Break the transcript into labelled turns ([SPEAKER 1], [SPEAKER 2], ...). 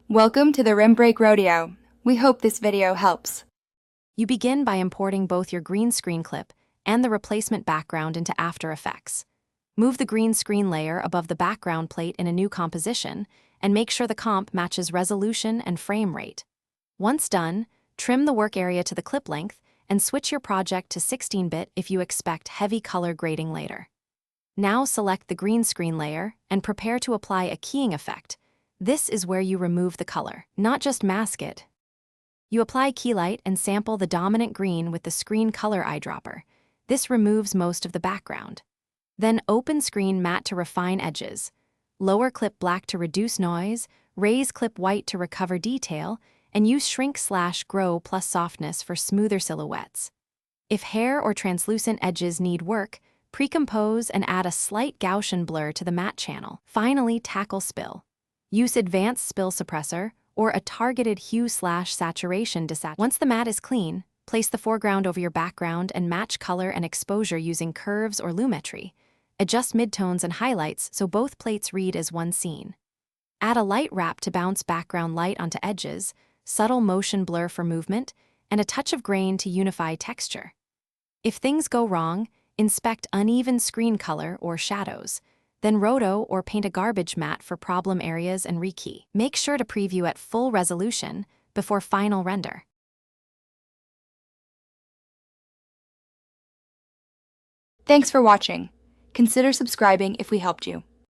[SPEAKER 1] Welcome to the Rim Break Rodeo. We hope this video helps.
[SPEAKER 2] You begin by importing both your green screen clip and the replacement background into After Effects. Move the green screen layer above the background plate in a new composition and make sure the comp matches resolution and frame rate. Once done, trim the work area to the clip length and switch your project to 16-bit if you expect heavy color grading later. Now select the green screen layer and prepare to apply a keying effect. This is where you remove the color, not just mask it. You apply key light and sample the dominant green with the screen color eyedropper. This removes most of the background. Then open screen matte to refine edges. Lower clip black to reduce noise, raise clip white to recover detail, and use shrink/grow plus softness for smoother silhouettes. If hair or translucent edges need work, pre-compose and add a slight Gaussian blur to the matte channel. Finally, tackle spill. Use advanced spill suppressor or a targeted hue/saturation desaturation. Once the matte is clean, place the foreground over your background and match color and exposure using curves or lumetri. Adjust midtones and highlights so both plates read as one scene. Add a light wrap to bounce background light onto edges, subtle motion blur for movement, and a touch of grain to unify texture. If things go wrong, inspect uneven screen color or shadows. Then roto or paint a garbage matte for problem areas and rekey. Make sure to preview at full resolution before final render.
[SPEAKER 1] Thanks for watching. Consider subscribing if we helped you.